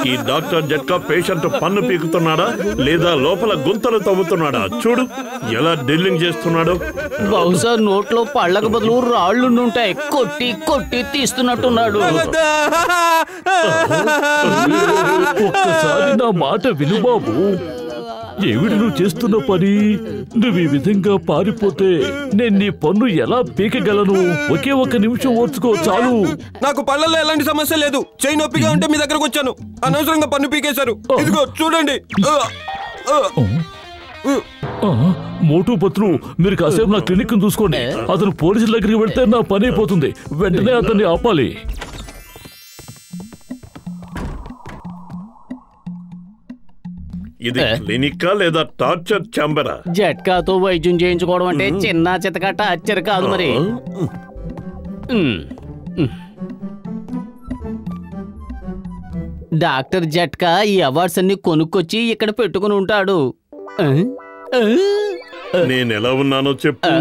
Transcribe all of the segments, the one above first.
ఈ డాక్టర్ జట్కా పేషెంట్ పన్ను పీకుతున్నాడా లేదా లోపల గుంతలు తవ్వుతున్నాడా? చూడు ఎలా డ్రిల్లింగ్ చేస్తున్నాడు. బహుశా నోట్లో పళ్ళకు బదులు రాళ్లుంటాయి. కొట్టి కొట్టి తీస్తున్నట్టున్నాడు. ఒక్కసారి నా మాట విను బాబు. ఏమిటి నువ్వు చేస్తున్న పని? నువ్వు ఈ విధంగా పారిపోతే నేను నీ పన్ను ఎలా పీకగలను? ఒకే ఒక్క నిమిషం ఓర్చుకో చాలు. నాకు పళ్ళల్లో ఎలాంటి సమస్య లేదు. చేయి నొప్పిగా ఉంటే మీ దగ్గరకు వచ్చాను. అనవసరంగా పన్ను పీకేశారు. ఇదిగో చూడండి. మోటు పత్రు, మీరు కాసేపు నా క్లినిక్ చూసుకోండి. అతను పోలీసుల దగ్గరికి వెళ్తే నా పని అయిపోతుంది. వెంటనే అతన్ని ఆపాలి. ఇది క్లినికా లేదా టార్చర్ ఛాంబరా? జట్కాతో వైద్యం చేయించుకోవడం అంటే చిన్న చితకట్ట అచ్చరు కాదు మరి. డాక్టర్ జట్కా ఈ అవార్డ్స్ అన్ని కొనుక్కొచ్చి ఇక్కడ పెట్టుకుని ఉంటాడు. నేను ఎలా ఉన్నానో చెప్పు.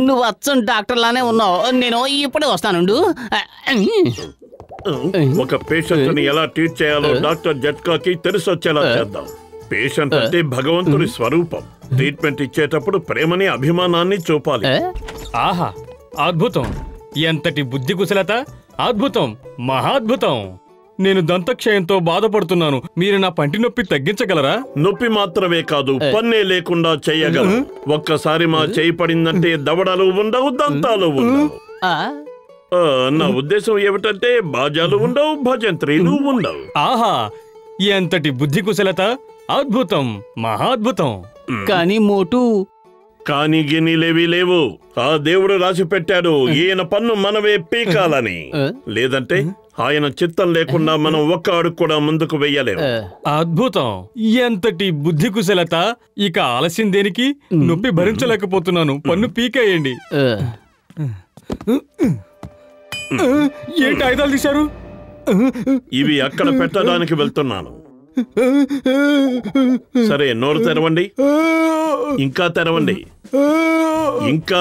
నువ్వు అచ్చం డాక్టర్ లానే ఉన్నావు. నేను ఇప్పుడే వస్తానుండు. ఒక పేషెంట్ ని ఎలా ట్రీట్ చేయాలో డాక్టర్ జట్కాకి తెలిసొచ్చేలా చేద్దాం. పేషెంట్ అంటే భగవంతుడి స్వరూపం. ట్రీట్మెంట్ ఇచ్చేటప్పుడు ప్రేమని అభిమానాన్ని చూపాలి. ఆహా, అద్భుతం! ఎంతటి బుద్ధి కుశలత! అద్భుతం, మహాద్భుతం! నేను దంతక్షయంతో బాధపడుతున్నాను. మీరు నా పంటి నొప్పి తగ్గించగలరా? నొప్పి మాత్రమే కాదు, పన్నే లేకుండా చెయ్యగలరు. ఒక్కసారి మా చేయి పడిందంటే దవడలు ఉండవు, దంతాలు ఉండవు. నా ఉద్దేశం ఏమిటంటే బాజాలు ఉండవు, భజంత్రీలు ఉండవు. ఆహా, ఎంతటి బుద్ధి కుశలత! అద్భుతం, మహాద్భుతం! కానీ మోటు, కానీ గిన్నెలేవి లేవు. ఆ దేవుడు రాసి పెట్టాడు ఈయన పన్ను మనమే పీకాలని. లేదంటే ఆయన చిత్తం లేకుండా మనం ఒక్క అడుగు కూడా ముందుకు వెయ్యలేము. అద్భుతం! ఎంతటి బుద్ధి కుశలత! ఇక ఆలస్యం దేనికి? నొప్పి భరించలేకపోతున్నాను. పన్ను పీకేయండి. ఏంటి ఆయుధాలు తీశారు? ఇవి అక్కడ పెట్టడానికి వెళ్తున్నాను. సరే, నోరు తెరవండి. ఇంకా తెరవండి. ఇంకా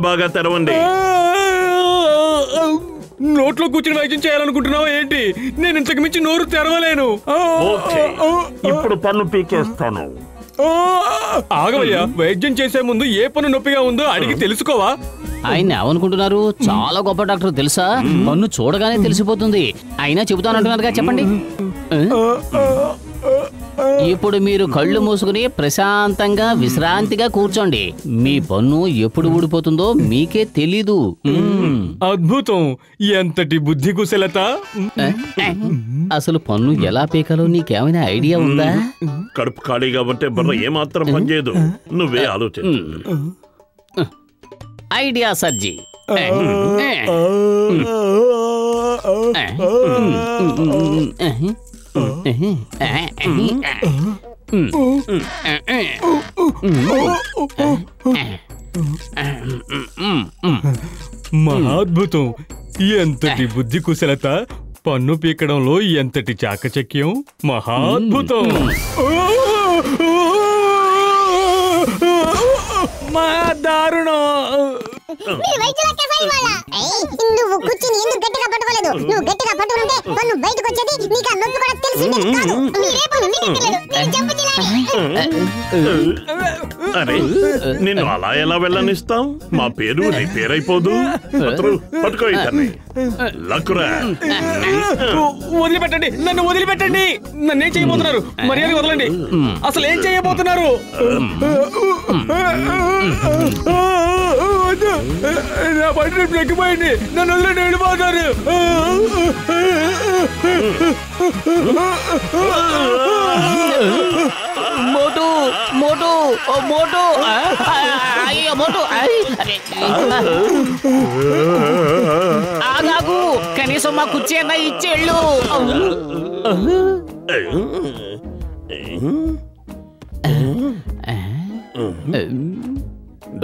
బాగా తెరవండి. నోట్లో కూర్చుని వైద్యం చేయాలనుకుంటున్నావా ఏంటి? నేను ఇంతకు మించి నోరు తెరవలేను. ఇప్పుడు పన్ను పీకేస్తాను. ఆగవయ్యా, వైద్యం చేసే ముందు ఏ పన్ను నొప్పిగా ఉందో అడిగి తెలుసుకోవా? ఆయన ఏమనుకుంటున్నారు? చాలా గొప్ప డాక్టర్ తెలుసా? పన్ను చూడగానే తెలిసిపోతుంది. అయినా చెబుతానంటున్నారుగా, చెప్పండి. ఇప్పుడు మీరు కళ్ళు మూసుకుని ప్రశాంతంగా విశ్రాంతిగా కూర్చోండి. మీ పన్ను ఎప్పుడు ఊడిపోతుందో మీకే తెలీదు. అద్భుతం! ఎంతటి బుద్ధి కుశలత! అసలు పన్ను ఎలా పీకాలో నీకేమైనా ఐడియా ఉందా? కడుపు ఖాళీగా ఉంటే బుర్ర ఏమాత్రం పనిచేయదు. నువ్వే ఆలోచించు. ఐడియా సర్జీ. మహాద్భుతం! ఎంతటి బుద్ధి కుశలత! పన్ను పీకడంలో ఎంతటి చాకచక్యం! మహాద్భుతం! మా దారుణం! నువ్వు కూర్చుని ఎందుకు గట్టిగా పట్టుకోలేదు? నువ్వు గట్టిగా పట్టుకుంటే పన్ను బయటకు వచ్చేది. నీకు ఆ నొప్పి కూడా తెలిసింది కాదు. అరే, నిన్ను అలా ఎలా వెళ్ళనిస్తాం? మా పేరు రిపేర్ అయిపోదు. పట్టుకో ఇతన్ని. లక్కురా. వదిలిపెట్టండి, నన్ను వదిలిపెట్టండి. నన్నేం చేయబోతున్నారు? మర్యాద వదలండి. అసలు ఏం చేయబోతున్నారు? నా బండి ఎక్కిపోయింది. నన్ను వదిలేండి, వెళ్ళిపోతారు. మోటు మోటు మోటు అయ్యో మోటు! ఆగాగు, కనీసం మా కుర్చీ అన్నా ఇచ్చేళ్ళు.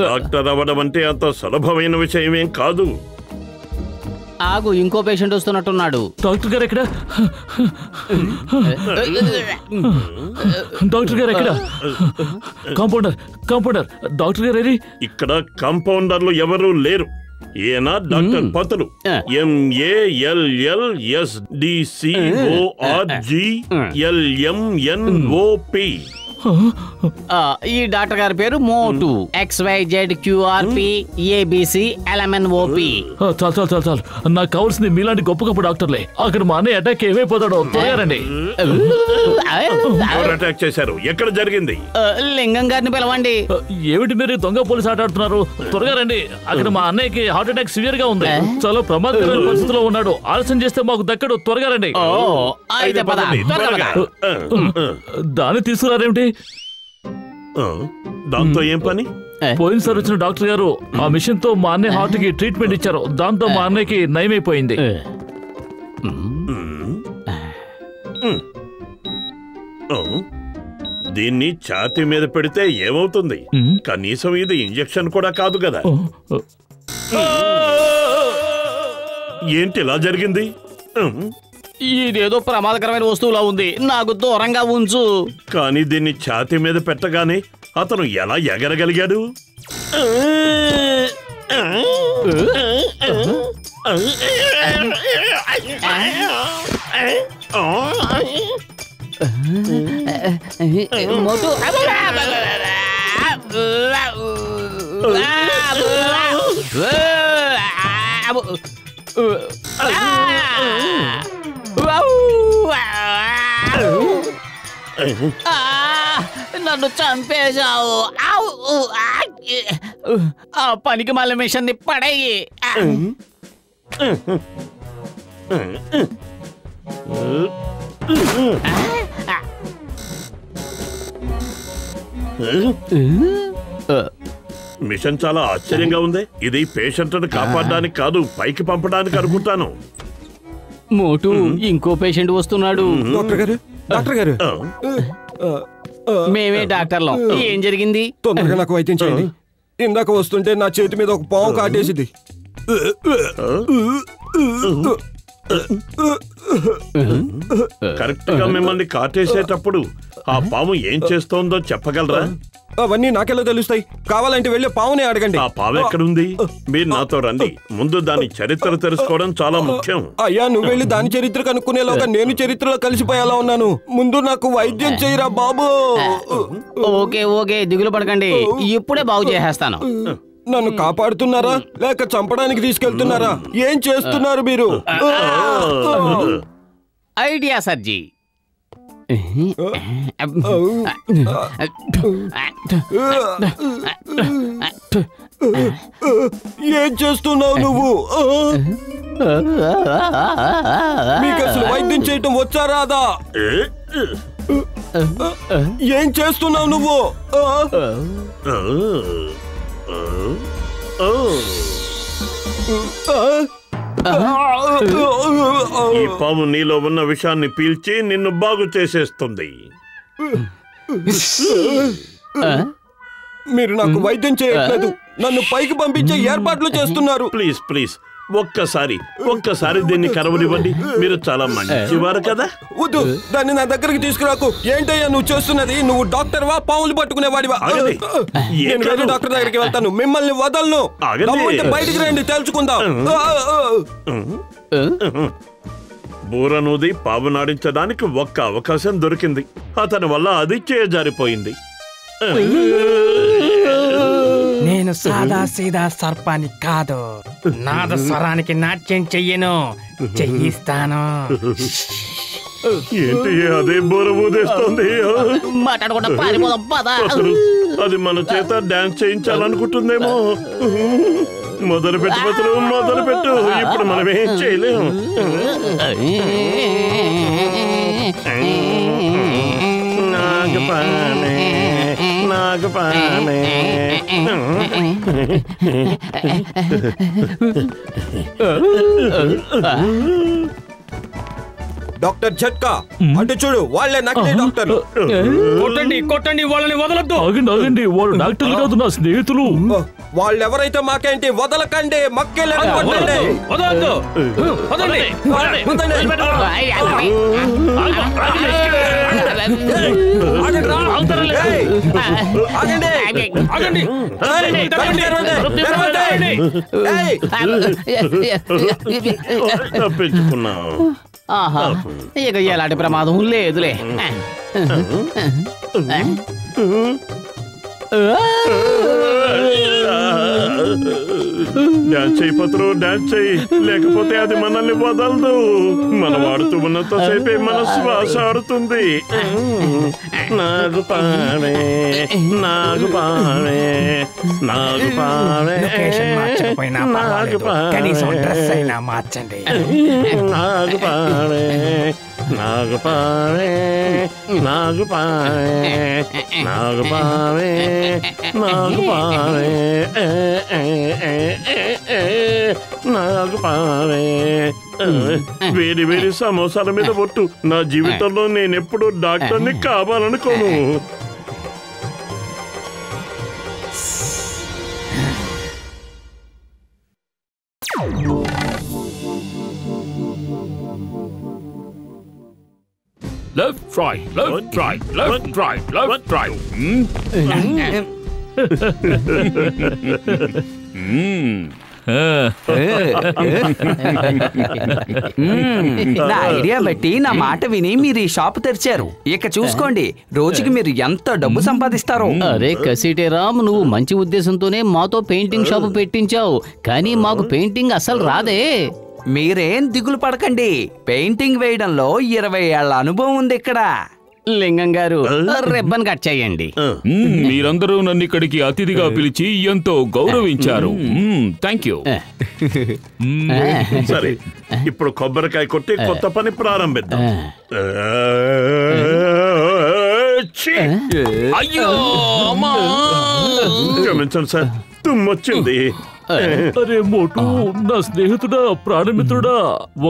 డాక్టర్ అవ్వడం అంటే అంత సులభమైన విషయమేం కాదు. ఆగు, ఇంకో పేషెంట్ వస్తున్నట్టున్నాడు. డాక్టర్ గారు ఎక్కడ? డాక్టర్ గారు ఎక్కడ? కాంపౌండర్ డాక్టర్ గారు ఏరి? ఇక్కడ కాంపౌండర్లు ఎవరు లేరు. ఈయన డాక్టర్ పతులు, MALLSDCORGLMNOP. ఈ డాక్టర్ గారి పేరు మోటు, XYZQRP ABC LMNOP. చాలు నాకు కావాల్సింది మీలాంటి గొప్ప గొప్ప డాక్టర్లే. అక్కడ మా అన్నయ్య అటాక్ ఏమైపోతాడో తయారండి. ఎవరు అటాక్ చేశారు? ఎక్కడ జరిగింది? లింగం గారిని పిలవండి. ఏమిటి మీరు దొంగ పోలీసు ఆట ఆడుతున్నారు? త్వరగా రండి. అక్కడ మా అన్నయ్యకి హార్ట్ అటాక్ సివియర్ గా ఉంది. చాలా ప్రమాదకరమైన పరిస్థితిలో ఉన్నాడు. ఆలస్యం చేస్తే మాకు దక్కడు. త్వరగా రండి. అయితే పద, త్వరగా పద. దాన్ని తీసుకురారేమిటి? దాంతో ఏం పని? పోయినసారి వచ్చిన డాక్టర్ గారు ఆ మిషన్ తో మా అన్నయ్య హార్ట్ కి ట్రీట్మెంట్ ఇచ్చారు. దాంతో మా అన్నయ్యకి నయమైపోయింది. దీన్ని ఛాతీ మీద పెడితే ఏమవుతుంది? కనీసం ఇది ఇంజెక్షన్ కూడా కాదు కదా. ఏంటి ఇలా జరిగింది? ఇదేదో ప్రమాదకరమైన వస్తువులా ఉంది, నాకు దూరంగా ఉంచు. కానీ దీన్ని ఛాతీ మీద పెట్టగానే అతను ఎలా ఎగరగలిగాడు? మోటు నన్ను చంపేశావు. ఆ పనికి మళ్ళీ మిషన్ ని పడేయి. మిషన్ చాలా ఆశ్చర్యంగా ఉంది. ఇది పేషెంట్ను కాపాడడానికి కాదు, పైకి పంపడానికి అనుకుంటాను. మోటు, ఇంకో పేషెంట్ వస్తున్నాడు. డాక్టర్ గారు మేమే డాక్టర్లం. ఏం జరిగింది? తొందరగా నాకు వైద్యం చేయండి. ఇందాక వస్తుంటే నా చేతి మీద ఒక పాము కాటేసింది. కరెక్ట్ గా మిమ్మల్ని కాటేసేటప్పుడు ఆ పాము ఏం చేస్తోందో చెప్పగలరా? అవన్నీ నాకెలా తెలుస్తాయి? కావాలంటే వెళ్ళి పావునే అడగండి. ఆ పాము ఎక్కడుంది? మీరు నాతో రండి. ముందు దాని చరిత్ర తెలుసుకోవడం చాలా ముఖ్యం. అయ్యా, నువ్వు వెళ్ళి దాని చరిత్ర కనుక్కునేలోగా నేను చరిత్రలో కలిసిపోయేలా ఉన్నాను. ముందు నాకు వైద్యం చేయరా బాబు. ఓకే, దిగులు పడకండి, ఇప్పుడే బాగు చేసేస్తాను. నన్ను కాపాడుతున్నారా లేక చంపడానికి తీసుకెళ్తున్నారా? ఏం చేస్తున్నారు మీరు? ఐడియా సర్జీ. ఏం చేస్తున్నావు నువ్వు? మీకు అసలు వైద్యం చేయటం వచ్చా రాదా? ఏం చేస్తున్నావు నువ్వు? ఈ పాము నీలో ఉన్న విషాన్ని పీల్చి నిన్ను బాగు చేసేస్తుంది. మీరు నాకు వైద్యం చేయట్లేదు, నన్ను పైకి పంపించే ఏర్పాట్లు చేస్తున్నారు. ప్లీజ్ ఒక్కసారి దీన్ని కరవనివ్వండి. మీరు చాలా మంచివారు కదా. వద్దు, దాన్ని నా దగ్గరికి తీసుకురాకు. ఏంటయ్యా నువ్వు చేస్తున్నది? నువ్వు డాక్టర్ వా, పాములు పట్టుకునేవాడివా? నేను వేరే డాక్టర్ దగ్గరికి వెళ్తాను, మిమ్మల్ని వదలను. బయటికి రండి, తెలుసుకుందాం. బూరనూది పాము నాడించడానికి ఒక్క అవకాశం దొరికింది. అతని వల్ల అది చేజారిపోయింది. నేను సాదా సీదా సర్పాన్ని కాదు, నాద స్వరానికి నాట్యం చెయ్యను, చెయ్యిస్తాను. ఏంటి అదే బోర ఊదేస్తోంది? మాట్లాడకుండా పారిపోదాం పద. అది మన చేత డాన్స్ చేయించాలనుకుంటుందేమో. మొదలుపెట్టు పతులు, మొదలుపెట్టు. ఇప్పుడు మనం ఏం చేయలేము. నాగపామే డాక్టర్ ఝట్కా, అటు చూడు, వాళ్ళే నకిలీ డాక్టర్. కొట్టండి వాళ్ళని వదలొద్దు. ఆగండి, వాళ్ళు డాక్టర్లు కాదు, నా స్నేహితులు. వాళ్ళెవరైతే మాకేంటి, వదలకండి, మక్కెళ్ళని కొట్టండి. వదలొద్దు. వదలండి. తప్పించుకున్నాం. ఆహా, ఇక ఎలాంటి ప్రమాదం లేదులే. డాన్స్ చేయి పత్రు, డాన్స్ చేయి, లేకపోతే అది మనల్ని వదలదు. మనం ఆడుతూ ఉన్నంత సేపే మన శ్వాస ఆడుతుంది. నాగు పాడే, నాగు పాడే, నాగు పాడే, నాగు పాడే, నాగు పాడే, నాగు పాడే, నాగు పాడే, నాగు పాడే, నాగు పాడే, నాగు పాడే. వేడి వేడి సమోసాల మీద ఒట్టు. నా జీవితంలో నేనెప్పుడు డాక్టర్ని కావాలనుకోను. Left right, left right, left right, left right. నా ఐడియా బట్టి, నా మాట విని మీరు ఈ షాప్ తెరిచారు. ఇక చూసుకోండి, రోజుకి మీరు ఎంత డబ్బు సంపాదిస్తారో. అరే కసిటే రామ్, నువ్వు మంచి ఉద్దేశంతోనే మాతో పెయింటింగ్ షాప్ పెట్టించావు, కానీ మాకు పెయింటింగ్ అసలు రాదే. మీరేం దిగులు పడకండి, పెయింటింగ్ వేయడంలో 20 ఏళ్ల అనుభవం ఉంది ఇక్కడ. లింగం గారు, రిబ్బన్ కట్ చేయండి. మీరందరూ నన్ను ఇక్కడికి అతిథిగా పిలిచి ఎంతో గౌరవించారు. Thank you. సరే, ఇప్పుడు కొబ్బరికాయ కొట్టి కొత్త పని ప్రారంభిద్దాం. అయ్యో క్షమించండి సార్, తుమ్మొచ్చింది. అరే మోటు, నా స్నేహితుడా, ప్రాణమిత్రుడా,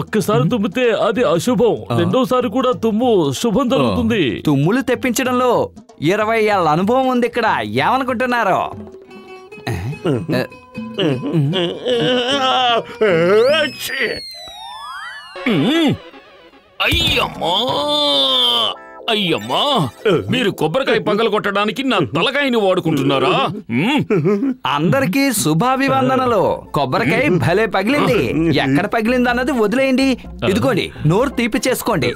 ఒక్కసారి తుమ్మితే అది అశుభం, రెండోసారి కూడా తుమ్ము శుభం జరుగుతుంది. తుమ్ములు తెప్పించడంలో 20 ఏళ్ల అనుభవం ఉంది ఇక్కడ. ఏమనుకుంటున్నారు? అయ్యమ్మా, అయ్యమ్మా, మీరు కొబ్బరికాయ పగలు కొట్టడానికి నా తలకాయని వాడుకుంటున్నారా? అందరికీ శుభాభివందనలు. కొబ్బరికాయ భలే పగిలింది. ఎక్కడ పగిలింది అన్నది వదిలేయండి. ఇదిగోండి, నోరు తీపి చేసుకోండి.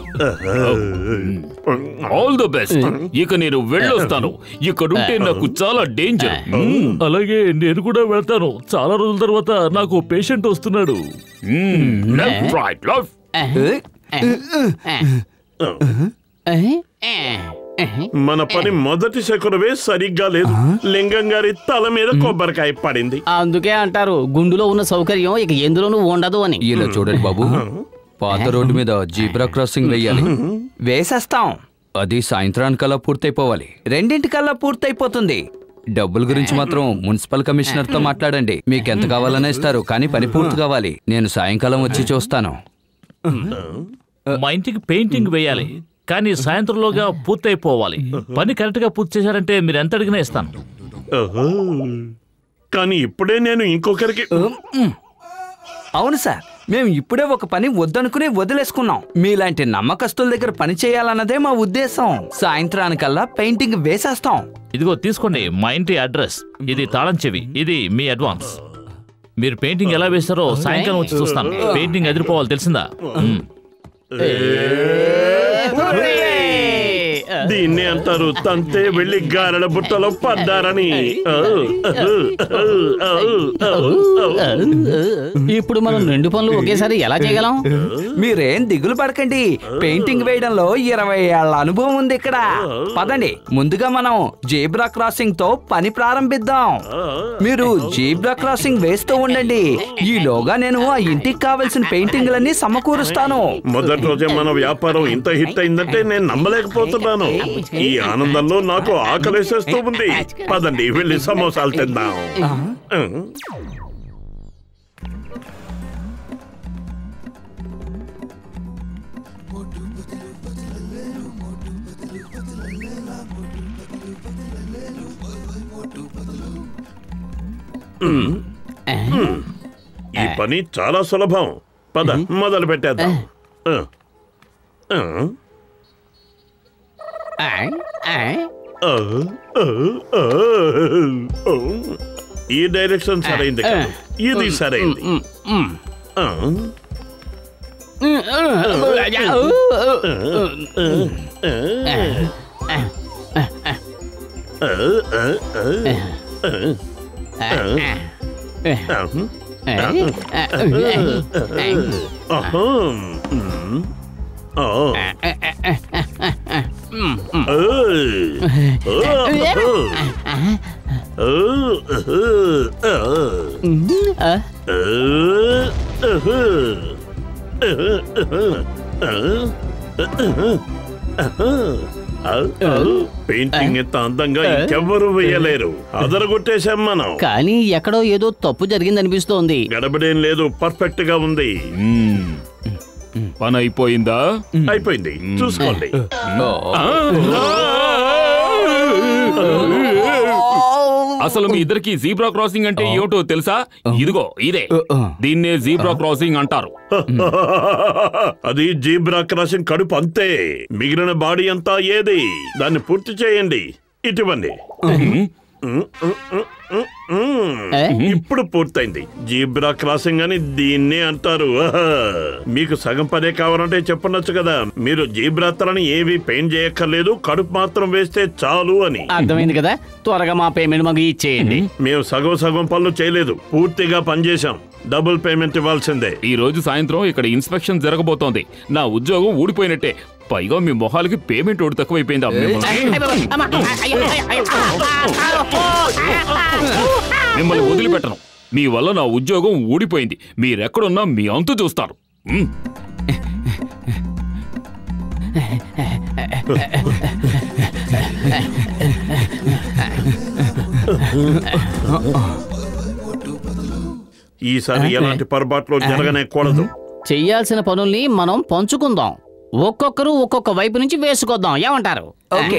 All the best. ఇక నేను వెళ్ళొస్తాను. ఇక్కడుంటే నాకు చాలా డేంజర్. అలాగే నేను కూడా వెళ్తాను. చాలా రోజుల తర్వాత నాకు పేషెంట్ వస్తున్నాడు. Left right, left. మన పని మొదటి శకునవే సరిగ్గా లేదు. లింగం గారి తల మీద కొబ్బరికాయ పడింది. అందుకే అంటారు, గుండులో ఉన్న సౌకర్యం ఇక ఎందులోనూ ఉండదు అని. ఇలా చూడండి బాబు, పాత రోడ్డు మీద జీబ్రా క్రాసింగ్ వేయాలి. వేసేస్తాం. అది సాయంత్రానికల్లా పూర్తయిపోవాలి. 2 పూర్తయిపోతుంది. డబ్బుల గురించి మాత్రం మున్సిపల్ కమిషనర్ తో మాట్లాడండి. మీకెంత కావాలనే ఇస్తారు, కానీ పని పూర్తి కావాలి. నేను సాయంకాలం వచ్చి చూస్తాను. మా ఇంటికి పెయింటింగ్ వేయాలి, కానీ సాయంత్రంలోగా పూర్తయిపోవాలి. పని కరెక్ట్ గా పూర్తి చేశారంటే మీరు ఎంత అడిగినా ఇస్తాను. కానీ ఇప్పుడే నేను ఇంకొకరికి. అవును సార్, మేము ఇప్పుడే ఒక పని వద్దనుకుని వదిలేసుకున్నాం. మీలాంటి నమ్మకస్తుల దగ్గర పని చేయాలన్నదే మా ఉద్దేశం. సాయంత్రానికల్లా పెయింటింగ్ వేసేస్తాం. ఇదిగో తీసుకోండి మా ఇంటి అడ్రస్. ఇది తాళం చెవి, ఇది మీ అడ్వాన్స్. మీరు పెయింటింగ్ ఎలా వేస్తారో సాయంకాలం వచ్చి చూస్తాను. పెయింటింగ్ ఎదిరిపోవాలి, తెలిసిందా? దీన్ని అంటారు తంతే వెళ్లి గారెల బుట్టలో పడ్డారని. ఇప్పుడు మనం 2 పనులు ఒకేసారి ఎలా చేయగలం? మీరేం దిగులు పడకండి, పెయింటింగ్ వేయడంలో 20 ఏళ్ల అనుభవం ఉంది ఇక్కడ. పదండి, ముందుగా మనం జీబ్రా క్రాసింగ్ తో పని ప్రారంభిద్దాం. మీరు జీబ్రా క్రాసింగ్ వేస్తూ ఉండండి. ఈలోగా నేను ఆ ఇంటికి కావలసిన పెయింటింగ్లన్నీ సమకూరుస్తాను. మొదటి రోజే మన వ్యాపారం ఇంత హిట్ అయిందంటే నేను నమ్మలేకపోతున్నాను. ఈ ఆనందంలో నాకు ఆకలేసేస్తూ ఉంది. పదండి వెళ్ళి సమోసాలు తిందాం. ఈ పని చాలా సులభం. పద మొదలు పెట్టేద్దాం. ఈ డైరెక్షన్ సరైంది కాదు, ఇది సరైంది. పెయింటింగ్ ఎంత అందంగా ఇంకెవ్వరూ వేయలేరు. అదరగొట్టేశాం మనం. కానీ ఎక్కడో ఏదో తప్పు జరిగిందనిపిస్తోంది. గడబడేం లేదు, పర్ఫెక్ట్ గా ఉంది. పని అయిపోయిందా? అయిపోయింది, చూసుకోండి. అసలు మీ ఇద్దరికి జీబ్రా క్రాసింగ్ అంటే ఏమిటో తెలుసా? ఇదిగో ఇదే, దీన్నే జీబ్రా క్రాసింగ్ అంటారు. అది జీబ్రా క్రాసింగ్ కడుపు అంతే. మిగిలిన బాడీ అంతా ఏది? దాన్ని పూర్తి చేయండి. ఇటువంటి ఇప్పుడు పూర్తయింది. జీబ్రా క్రాసింగ్ అని దీన్నే అంటారు. మీకు సగం పదే కావాలంటే చెప్పనొచ్చు కదా. మీరు జీబ్రా తలని ఏవి పెయింట్ చేయక్కర్లేదు, కడుపు మాత్రం వేస్తే చాలు అని. అర్థమైంది కదా. త్వరగా మా పేమెంట్ మాకు ఇచ్చేయండి. మేము సగం పనులు చేయలేదు, పూర్తిగా పనిచేశాం. డబుల్ పేమెంట్ ఇవ్వాల్సిందే. ఈ రోజు సాయంత్రం ఇక్కడ ఇన్స్పెక్షన్ జరగబోతోంది. నా ఉద్యోగం ఊడిపోయినట్టే. పైగా మీ మొహాలకి పేమెంట్ ఓడి తక్కువైపోయిందా? మిమ్మల్ని వదిలిపెట్టను. మీ వల్ల నా ఉద్యోగం ఊడిపోయింది. మీరెక్కడున్నా మీ అంతు చూస్తారు. ఈసారి ఎలాంటి పొరపాట్లు జరగనేకూడదు. చెయ్యాల్సిన పనుల్ని మనం పంచుకుందాం. ఒక్కొక్కరు ఒక్కొక్క వైపు నుంచి వేసుకొద్దాం. ఏమంటారు? ఓకే.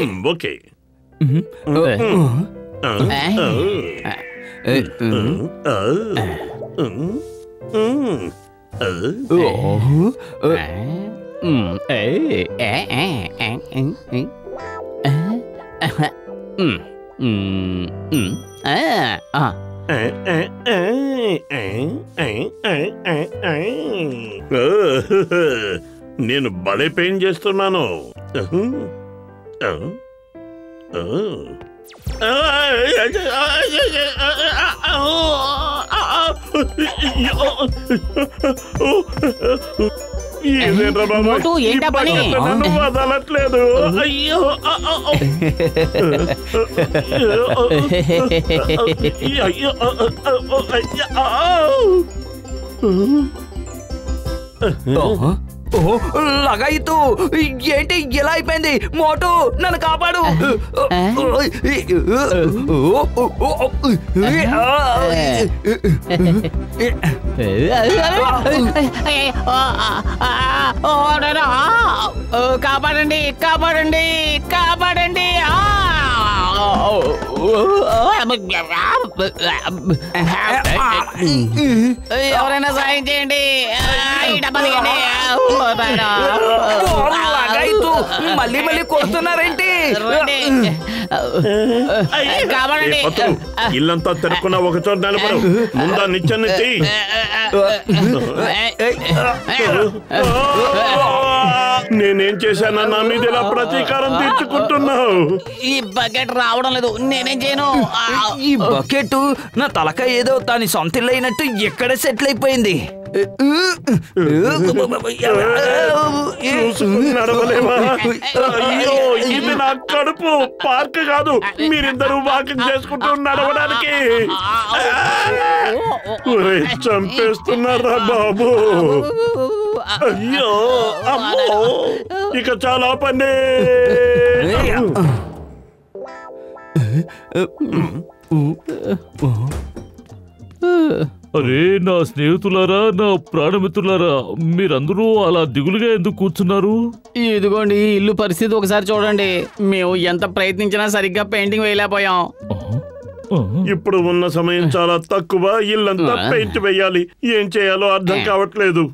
నేను భలే పెయింట్ చేస్తున్నాను. నన్ను వదలట్లేదు. అయ్యో, లగాయితూ ఏంటి ఇలా అయిపోయింది? మోటు నన్ను కాపాడు. కాపాడండి, కాపాడండి, కాపాడండి. ఎవరైనా సాయం చేయండి. మళ్ళీ మళ్ళీ కొడుతున్నారేంటి? కాపాడండి. ఇల్లంతా తిరుక్కున్న ఒక చోట నిలబడు. ముందా నిచ్చెనెత్తి. నేనేం చేశానా? నా మీద ఇలా ప్రతీకారం తీర్చుకుంటున్నావు. ఈ బకెట్ రావడం లేదు, నేనేం చేయను. ఈ బకెట్ నా తలకాయ ఏదో దాని సొంత ఇల్లు అయినట్టు ఎక్కడ సెటిల్ అయిపోయింది. నడవలేవా? అయ్యో, ఇది నా కడుపు, పార్క్ కాదు. మీరిద్దరూ వాకింగ్ చేసుకుంటూ నడవడానికి చంపేస్తున్నారా బాబు? అయ్యో, అమ్మో, ఇక చాలా పని. అరే నా స్నేహితులారా, నా ప్రాణమిత్రులారా, మీరందరూ అలా దిగులుగా ఎందుకు కూర్చున్నారు? ఇదిగోండి ఇల్లు పరిస్థితి ఒకసారి చూడండి. మేము ఎంత ప్రయత్నించినా సరిగ్గా పెయింటింగ్ వేయలేకపోయాం. ఇప్పుడు ఉన్న సమయం చాలా తక్కువ. ఇల్లంతా పెయింట్ వేయాలి. ఏం చేయాలో అర్థం కావట్లేదు.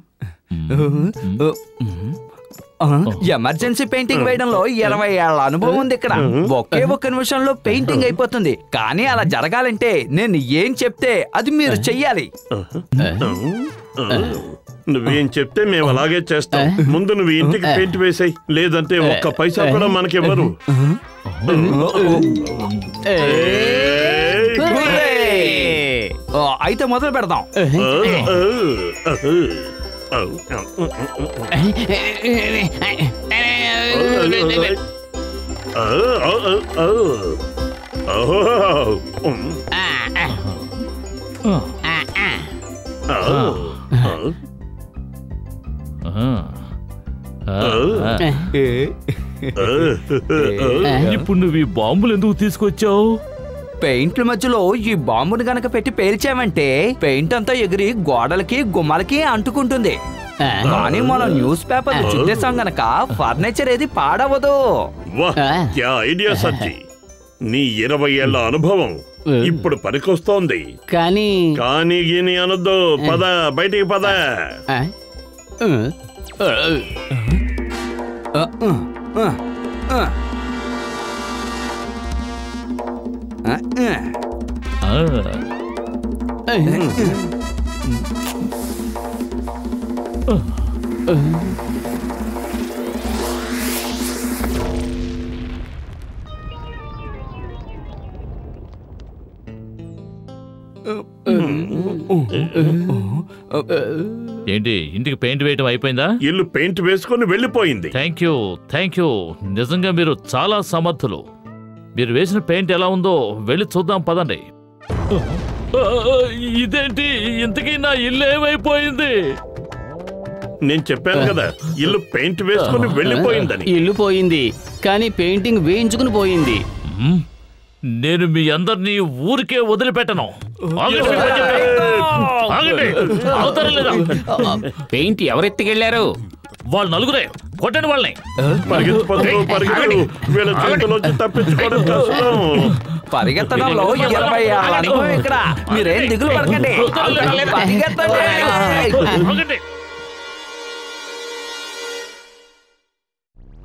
ఎమర్జెన్సీ పెయింటింగ్ వేయడంలో 20 ఏళ్ల అనుభవం ఉంది ఇక్కడ. ఒకే ఒక్క నిమిషంలో పెయింటింగ్ అయిపోతుంది. కానీ అలా జరగాలంటే నేను ఏం చెప్తే అది మీరు చెయ్యాలి. నువ్వేం చెప్తే మేము అలాగే చేస్తాం. ముందు నువ్వు ఇంటికి పెయింట్ వేసాయి, లేదంటే ఒక్క పైసా కూడా మనకివ్వరు. అయితే మొదలు పెడదాం. ఇప్పుడు నువ్వు ఈ బాంబులు ఎందుకు తీసుకొచ్చావు? పెయింట్ల మధ్యలో ఈ బాంబుని గనక పెట్టి పేల్చామంటే పెయింట్ అంతా ఎగిరి గోడలకి గుమ్మలకి అంటుకుంటుంది. కానీ మనం న్యూస్ పేపర్ చుట్టేసాం గనక ఫర్నిచర్ ఏది పాడవదు. ఐడియా సజ్జి. నీ 20 ఏళ్ల అనుభవం ఇప్పుడు పనికొస్తోంది. కానీ గీని అనొద్దు. పద, బయటికి పద. ఏంటి, ఇంటికి పెయింట్ వేయటం అయిపోయిందా? ఇల్లు పెయింట్ వేసుకొని వెళ్ళిపోయింది. Thank you. నిజంగా మీరు చాలా సమర్థులు. మీరు వేసిన పెయింట్ ఎలా ఉందో వెళ్ళి చూద్దాం పదండి. ఇదేంటి, ఇంతకీ నా ఇల్లు ఏమైపోయింది? నేను చెప్పాను కదా, ఇల్లు పెయింట్ వేసుకుని వెళ్ళిపోయిందని. ఇల్లు పోయింది, కానీ పెయింటింగ్ వేయించుకుని పోయింది. నేను మీ అందరినీ ఊరికే వదిలిపెట్టను. పెయింట్ ఎవరెత్తికెళ్లారు? వాళ్ళు నలుగురే. కొట్టండి వాళ్ళని. పరిగెత్తడంలో 20 ఏళ్ల అనుభవం ఇక్కడ. మీరేం దిగులు పడకండి. పరిగెత్తండి.